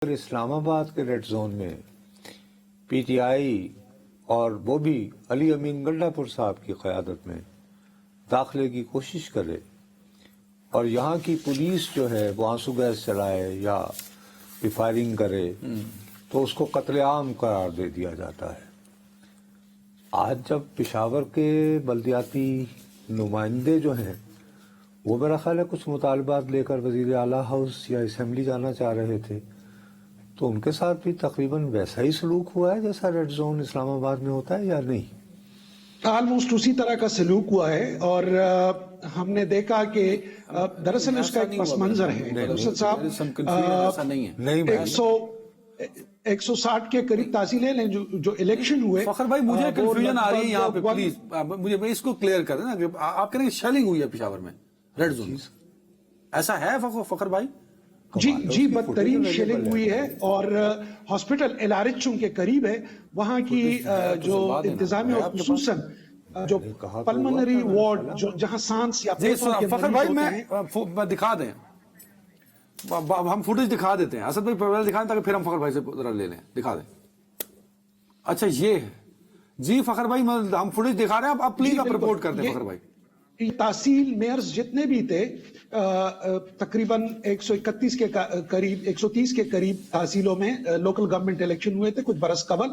اسلام آباد کے red zone میں پی ٹی آئی اور وہ بھی علی امین گنڈا پور صاحب کی قیادت میں داخلے کی کوشش کرے اور یہاں کی پولیس جو ہے وہ آنسو گیس چلائے یا فائرنگ کرے تو اس کو قتل عام قرار دے دیا جاتا ہے۔ آج جب پشاور کے بلدیاتی نمائندے جو ہیں وہ میرا خیال ہے کچھ مطالبات لے کر وزیر اعلیٰ ہاؤس یا اسمبلی جانا چاہ رہے تھے، تو ان کے ساتھ بھی تقریباً ویسا ہی سلوک ہوا ہے جیسا ریڈ زون اسلام آباد میں ہوتا ہے یا نہیں؟ آلموسٹ اسی طرح کا سلوک ہوا ہے اور ہم نے دیکھا کہ دراصل اس کا ایک پس منظر ہے مرشد صاحب، 160 کے قریب تحصیلیں ہیں جو الیکشن ہوئے۔ فخر بھائی مجھے کنفیوژن آ رہی ہے یہاں پہ، پلیز مجھے اس کو کلیئر کر دیں نا کہ آپ کہہ رہے ہیں شیلنگ ہوئی ہے پشاور میں ریڈ زون، ایسا ہے فخر بھائی؟ جی بدترین شیلنگ ہوئی ہے اور ہاسپٹل ایل آر ایچ کے قریب ہے، وہاں کی جو انتظامیہ اور خصوصاً جو پلمنری وارڈ جہاں سانس یا فخر بھائی میں دکھا دیں، ہم فوٹیج دکھا دیتے ہیں، اسد بھائی پہلے دکھا دیں تاکہ پھر ہم فخر بھائی سے ذرا لے لیں، دکھا دیں۔ اچھا یہ ہے جی فخر بھائی، ہم فوٹیج دکھا رہے ہیں، آپ پلیز آپ رپورٹ کر دیں فخر بھائی۔ تحصیل میئرز جتنے بھی تھے تقریباً 131 کے قریب 130 کے قریب تحصیلوں میں لوکل گورنمنٹ الیکشن ہوئے تھے کچھ برس قبل،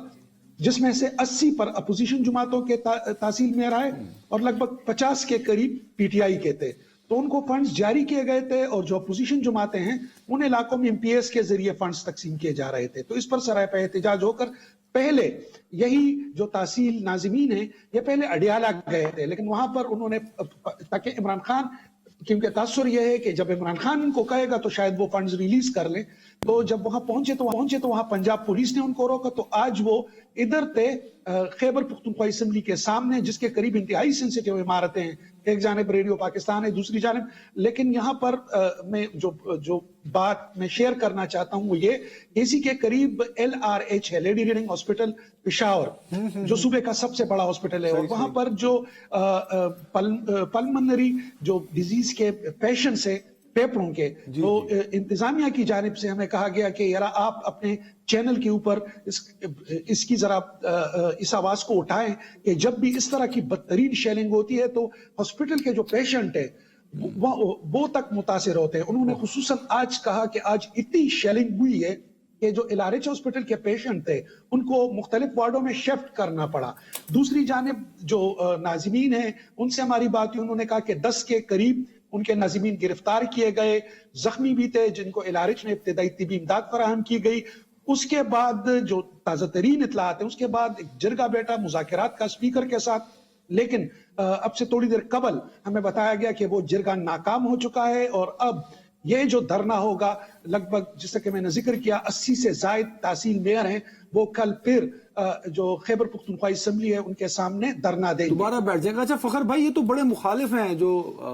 جس میں سے 80 پر اپوزیشن جماعتوں کے تحصیل میئر آئے اور لگ بھگ 50 کے قریب پی ٹی آئی کے تھے، تو ان کو فنڈز جاری کیے گئے تھے اور جو اپوزیشن جماعتیں ہیں ان علاقوں میں ایم پی ایس کے ذریعے فنڈز تقسیم کیے جا رہے تھے، تو اس پر سراپا احتجاج ہو کر پہلے یہی جو تحصیل ناظمین ہیں یہ پہلے اڈیالہ گئے تھے، لیکن وہاں پر انہوں نے تاکہ عمران خان، کیونکہ تاثر یہ ہے کہ جب عمران خان ان کو کہے گا تو شاید وہ فنڈز ریلیز کر لیں، تو جب وہاں پہنچے تو وہاں پنجاب پولیس نے ان کو روکا، تو آج وہ ادھر تھے خیبر پختونخوا اسمبلی کے سامنے جس کے قریب انتہائی سینسیٹیو عمارتیں ہیں، ایک جانب ریڈیو پاکستان ہے دوسری جانب، لیکن یہاں پر میں جو بات میں شیئر کرنا چاہتا ہوں وہ یہ، اسی کے قریب ایل آر ایچ ہے، لیڈی ریڈنگ ہاسپٹل پشاور، جو صوبے کا سب سے بڑا ہاسپٹل ہے، اور وہاں پر جو پلمنری جو ڈیزیز کے پیشنٹس ہیں پھیپھڑوں کے، تو انتظامیہ کی جانب سے ہمیں کہا گیا کہ یار آپ اپنے چینل کے اوپر اس کی ذرا اس آواز کو اٹھائیں کہ جب بھی اس طرح کی بدترین شیلنگ ہوتی ہے تو ہاسپٹل کے جو پیشنٹ ہیں وہ تک متاثر ہوتے ہیں۔ انہوں نے خصوصاً آج کہا کہ آج اتنی شیلنگ ہوئی ہے کہ جو ایل آر ایچ ہاسپٹل کے پیشنٹ تھے ان کو مختلف وارڈوں میں شفٹ کرنا پڑا۔ دوسری جانب جو ناظمین ہیں ان سے ہماری بات ہوئی، انہوں نے کہا کہ 10 کے قریب ان کے ناظمین گرفتار کیے گئے، زخمی بھی تھے جن کو ایل آر ایچ میں ابتدائی طبی امداد فراہم کی گئی۔ اس کے بعد جو تازہ ترین اطلاعات ہیں، اس کے بعد ایک جرگہ بیٹھا مذاکرات کا اسپیکر کے ساتھ، لیکن اب سے تھوڑی دیر قبل ہمیں بتایا گیا کہ وہ جرگہ ناکام ہو چکا ہے اور اب یہ جو دھرنا ہوگا لگ بھگ جیسا کہ میں نے ذکر کیا 80 سے زائد تحصیل میئر ہیں، وہ کل پھر جو خیبر پختونخوا اسمبلی ہے ان کے سامنے دھرنا دیں گے، دوبارہ بیٹھ جائیں گے۔ اچھا فخر بھائی یہ تو بڑے مخالف ہیں جو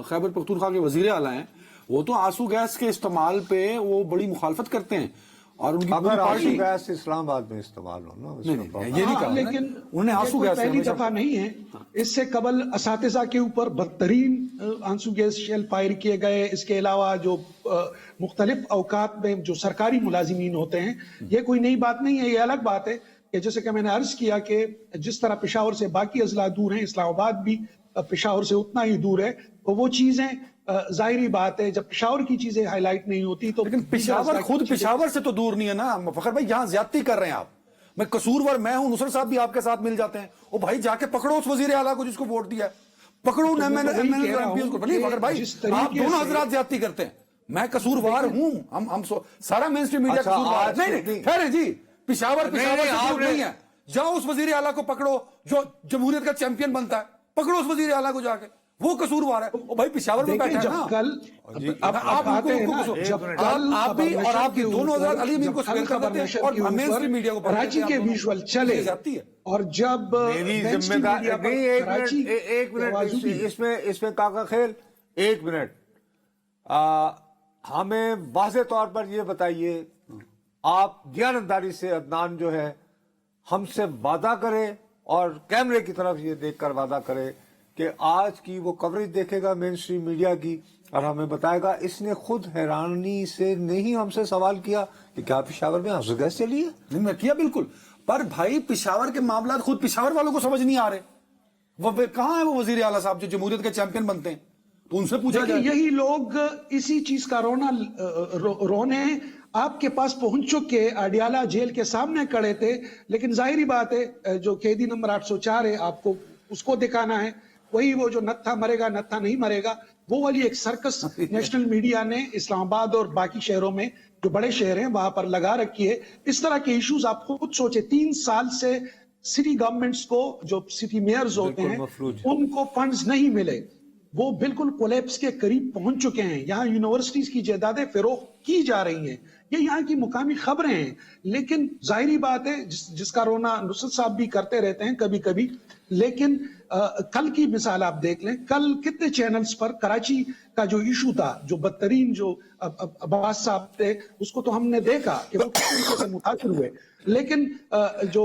خیبر پختونخوا کے وزیر اعلیٰ ہیں، وہ تو آنسو گیس کے استعمال پہ وہ بڑی مخالفت کرتے ہیں اور ان کی اگر پارٹی آنسو گیس اسلام آباد میں استعمال ہو نا یہ نہیں کہا، لیکن انہوں نے آنسو کوئی گیس پہلی دفعہ نہیں ہے، اس سے قبل اساتذہ کے اوپر بدترین آنسو گیس شیل فائر کیے گئے، اس کے علاوہ جو مختلف اوقات میں جو سرکاری ملازمین ہوتے ہیں، یہ کوئی نئی بات نہیں ہے۔ یہ الگ بات ہے کہ جیسے کہ میں نے عرض کیا کہ جس طرح پشاور سے باقی اضلاع دور ہیں، اسلام آباد بھی پشاور سے اتنا ہی دور ہے، تو وہ چیزیں ظاہری بات ہے جب پشاور کی چیزیں ہائی لائٹ نہیں ہوتی تو لیکن پشاور خود پشاور سے تو دور نہیں ہے نا فخر بھائی، یہاں زیادتی کر رہے ہیں آپ، میں قصوروار میں ہوں، نصرت صاحب بھی آپ کے ساتھ مل جاتے ہیں، او بھائی جا کے پکڑو اس وزیر اعلیٰ کو جس کو ووٹ دیا ہے، پکڑو ایم ایل اے اور ایم پی کو۔ فخر بھائی آپ دونوں حضرات زیادتی کرتے ہیں، میں قصوروار ہوں، ہم سارا مین اسٹریم میڈیا قصوروار ہے، نہیں ٹھہرے جی، پشاور سے دور نہیں ہے، جاؤ اس وزیر اعلیٰ کو پکڑو جو جمہوریت کا چیمپئن بنتا ہے، پکڑو اس وزیر اعلیٰ کو جا کے، وہ قصوروار ہے۔ او بھائی پشاور میں بیٹھا ہے نا، آپ بھی اور آپ کی دونوں حضرات علی امین کو سویل کر دیتے ہیں اور مین اسٹریم میڈیا کو کراچی کے ویژول چلے اور جب میری ذمہ داری نہیں، ایک منٹ اس میں کاکا خیل، ایک منٹ ہمیں واضح طور پر یہ بتائیے، آپ دیانتداری سے عدنان جو ہے ہم سے وعدہ کرے اور کیمرے کی طرف یہ دیکھ کر وعدہ کرے کہ آج کی وہ کوریج دیکھے گا مین اسٹریم میڈیا کی اور ہمیں بتائے گا اس نے خود حیرانی سے نہیں ہم سے سوال کیا کہ کیا پشاور میں آنسو گیس چلی ہے؟ نہیں میں کیا بالکل، پر بھائی پشاور کے معاملات خود پشاور والوں کو سمجھ نہیں آ رہے. وہ کہاں ہے وہ وزیر اعلیٰ صاحب جو جمہوریت کے چیمپئن بنتے ہیں؟ تو ان سے پوچھا جائے. یہی لوگ اسی چیز کا رونے آپ کے پاس پہنچ چکے اڈیالہ جیل کے سامنے کھڑے تھے، لیکن ظاہری بات ہے جو قیدی نمبر 804 ہے آپ کو اس کو دکھانا ہے، وہی وہ جو نتھا مرے گا نتھا نہیں مرے گا، وہ والی ایک سرکس نیشنل میڈیا نے اسلام آباد اور باقی شہروں میں جو بڑے شہر ہیں وہاں پر لگا رکھی ہے. اس طرح کے ایشوز آپ خود سوچے 3 سال سے سٹی گورنمنٹس کو جو سٹی میئرز ہوتے ہیں ان کو فنڈز نہیں ملے، وہ بالکل کولیپس کے قریب پہنچ چکے ہیں. یہاں یونیورسٹیز کی جائیدادیں فروخت کی جا رہی ہیں، یہ یہاں کی مقامی خبریں ہیں. لیکن ظاہری بات ہے جس کا رونا نصرت صاحب بھی کرتے رہتے ہیں کبھی کبھی، لیکن کل کی مثال آپ دیکھ لیں، کل کتنے چینلز پر کراچی کا جو ایشو تھا، جو بدترین جو عباس صاحب تھے اس کو تو ہم نے دیکھا کہ وہ کس طریقے سے متاثر ہوئے، لیکن جو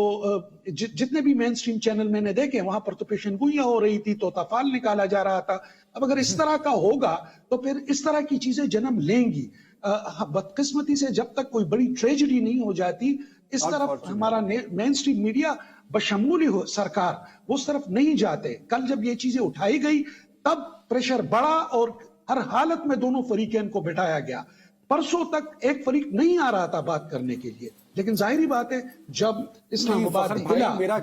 جتنے بھی مین سٹریم چینل میں نے دیکھے وہاں پر تو پیشن گوئیاں ہو رہی تھی، طوطا فال نکالا جا رہا تھا. اب اگر اس طرح کا ہوگا تو پھر اس طرح کی چیزیں جنم لیں گی. بدقسمتی سے جب تک کوئی بڑی ٹریجڈی نہیں ہو جاتی اس طرف ہمارا مین سٹریم میڈیا بشمول سرکار وہ اس طرف نہیں جاتے. کل جب یہ چیزیں اٹھائی گئی تب پریشر بڑا اور ہر حالت میں دونوں فریقین کو بٹھایا گیا. پرسوں تک ایک فریق نہیں آ رہا تھا بات کرنے کے لیے، لیکن ظاہری بات ہے جب اسلام آباد ہلا، میرا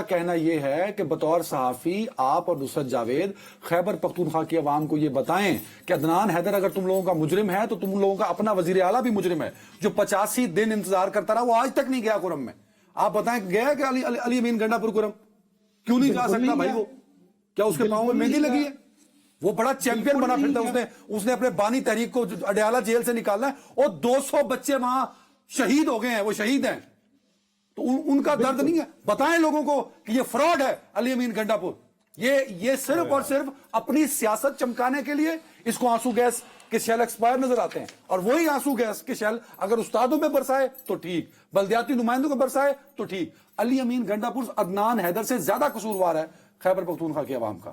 کہنا یہ ہے کہ بطور صحافی آپ اور نصرت جاوید خیبر پختونخوا کی عوام کو یہ بتائیں کہ عدنان حیدر اگر تم لوگوں کا مجرم ہے تو تم لوگوں کا اپنا وزیر اعلیٰ بھی مجرم ہے جو 85 دن انتظار کرتا رہا، وہ آج تک نہیں گیا کرم میں. آپ بتائیں گیا کہ علی امین گنڈا پور کرم کیوں نہیں جا سکتا بھائی؟ وہ کیا اس کے پاؤں میں مہندی لگی ہے؟ وہ بڑا چیمپئن بنا پھرتا ہے، اس نے اپنے بانی تحریک کو اڈیالہ جیل سے نکالنا ہے اور 200 بچے وہاں شہید ہو گئے ہیں، وہ شہید ہیں. تو ان کا درد نہیں ہے؟ بتائیں لوگوں کو کہ یہ فراڈ ہے علی امین گنڈا پور. یہ صرف اور صرف اپنی سیاست چمکانے کے لیے اس کو آنسو گیس کے شیل ایکسپائر نظر آتے ہیں، اور وہی آنسو گیس کے شیل اگر استادوں پہ برسائے تو ٹھیک، بلدیاتی نمائندوں کو برسائے تو ٹھیک. علی امین گنڈا پور عدنان حیدر سے زیادہ قصوروار ہے خیبر پختونخوا کی عوام کا.